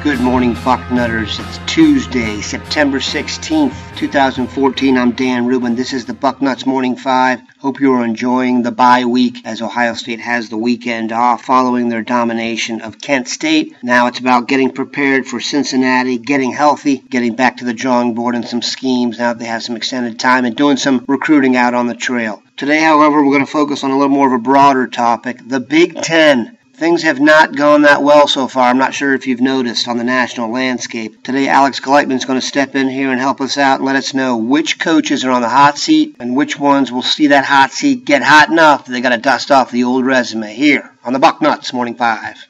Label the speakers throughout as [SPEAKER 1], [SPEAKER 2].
[SPEAKER 1] Good morning, Bucknutters. It's Tuesday, September 16th, 2014. I'm Dan Rubin. This is the Bucknuts Morning 5. Hope you're enjoying the bye week as Ohio State has the weekend off following their domination of Kent State. Now it's about getting prepared for Cincinnati, getting healthy, getting back to the drawing board and some schemes now that they have some extended time and doing some recruiting out on the trail. Today, however, we're going to focus on a little more of a broader topic, the Big Ten. Things have not gone that well so far. I'm not sure if you've noticed on the national landscape. Today, Alex Gleitman is going to step in here and help us out and let us know which coaches are on the hot seat and which ones will see that hot seat get hot enough that they got to dust off the old resume here on the Bucknuts Morning 5.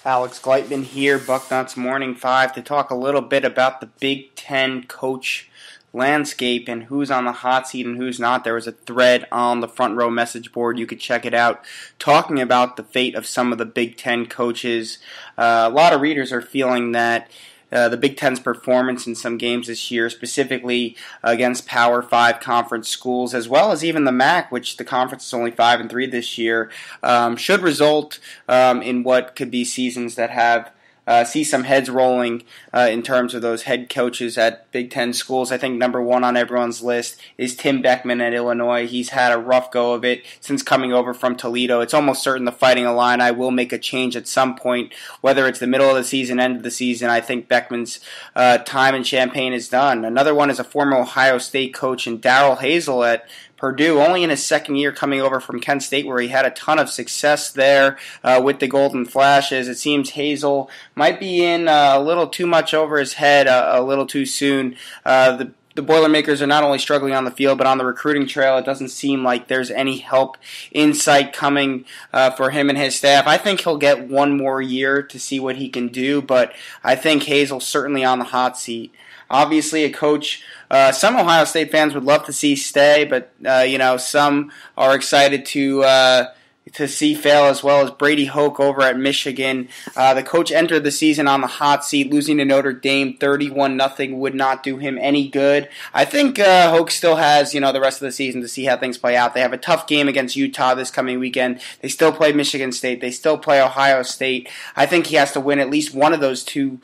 [SPEAKER 2] Alex Gleitman here, Bucknuts Morning 5, to talk a little bit about the Big Ten coach landscape and who's on the hot seat and who's not. There was a thread on the front row message board. You could check it out, talking about the fate of some of the Big Ten coaches. A lot of readers are feeling that the Big Ten's performance in some games this year, specifically against Power 5 conference schools, as well as even the MAC, which the conference is only 5-3 this year, should result in what could be seasons that have see some heads rolling in terms of those head coaches at Big Ten schools. I think number one on everyone's list is Tim Beckman at Illinois. He's had a rough go of it since coming over from Toledo. It's almost certain the Fighting Illini will make a change at some point, whether it's the middle of the season, end of the season. I think Beckman's time in Champaign is done. Another one is a former Ohio State coach in Darrell Hazel at Purdue, only in his second year coming over from Kent State, where he had a ton of success there with the Golden Flashes. It seems Hazel might be in a little too much over his head a little too soon. The Boilermakers are not only struggling on the field, but on the recruiting trail, it doesn't seem like there's any help in sight coming for him and his staff. I think he'll get one more year to see what he can do, but I think Hazel's certainly on the hot seat. Obviously, a coach some Ohio State fans would love to see stay, but some are excited to see fail, as well as Brady Hoke over at Michigan. The coach entered the season on the hot seat, losing to Notre Dame 31-0 would not do him any good. I think Hoke still has the rest of the season to see how things play out. They have a tough game against Utah this coming weekend. They still play Michigan State. They still play Ohio State. I think he has to win at least one of those two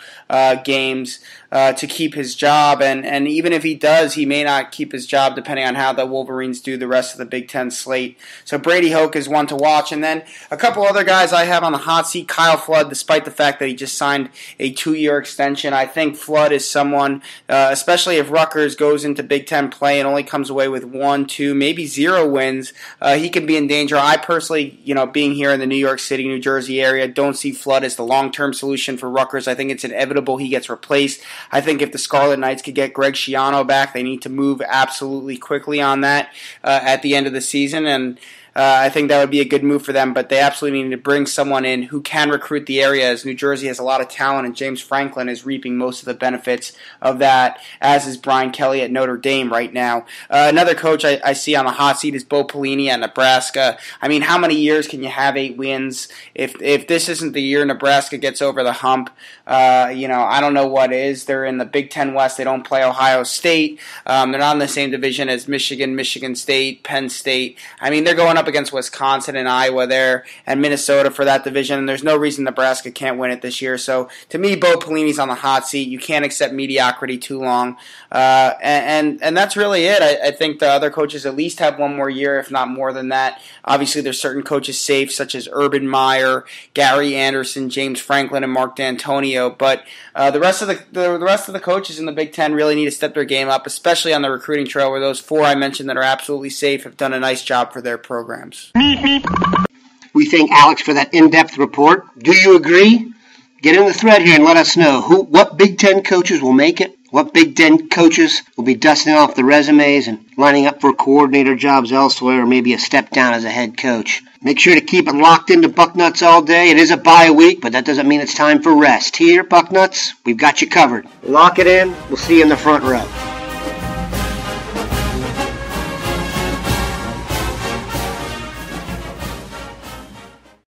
[SPEAKER 2] games to keep his job, and even if he does, he may not keep his job depending on how the Wolverines do the rest of the Big Ten slate. So Brady Hoke is one to watch, and then a couple other guys I have on the hot seat. Kyle Flood, despite the fact that he just signed a 2-year extension, I think Flood is someone, especially if Rutgers goes into Big Ten play and only comes away with 1, 2, maybe 0 wins, he could be in danger. I personally, being here in the New York City, New Jersey area, don't see Flood as the long-term solution for Rutgers. I think it's inevitable he gets replaced. I think if the Scarlet Knights could get Greg Schiano back, they need to move absolutely quickly on that at the end of the season, and I think that would be a good move for them, but they absolutely need to bring someone in who can recruit the area, as New Jersey has a lot of talent, and James Franklin is reaping most of the benefits of that, as is Brian Kelly at Notre Dame right now. Another coach I see on the hot seat is Bo Pelini at Nebraska. I mean, how many years can you have 8 wins? If this isn't the year Nebraska gets over the hump, I don't know what is. They're in the Big Ten West. They don't play Ohio State. They're not in the same division as Michigan, Michigan State, Penn State. I mean, they're going up against Wisconsin and Iowa there and Minnesota for that division, and there's no reason Nebraska can't win it this year. So to me, Bo Pelini's on the hot seat. You can't accept mediocrity too long, and that's really it. I think the other coaches at least have one more year, if not more than that. Obviously, there's certain coaches safe, such as Urban Meyer, Gary Anderson, James Franklin, and Mark D'Antonio, but the rest of the coaches in the Big Ten really need to step their game up, especially on the recruiting trail, where those 4 I mentioned that are absolutely safe have done a nice job for their programs.
[SPEAKER 1] We thank Alex for that in-depth report. Do you agree? Get in the thread here and let us know what Big Ten coaches will make it, what Big Ten coaches will be dusting off the resumes and lining up for coordinator jobs elsewhere, or maybe a step down as a head coach. Make sure to keep it locked into Bucknuts all day. It is a bye week, but that doesn't mean it's time for rest. Here, Bucknuts, we've got you covered. Lock it in. We'll see you in the front row.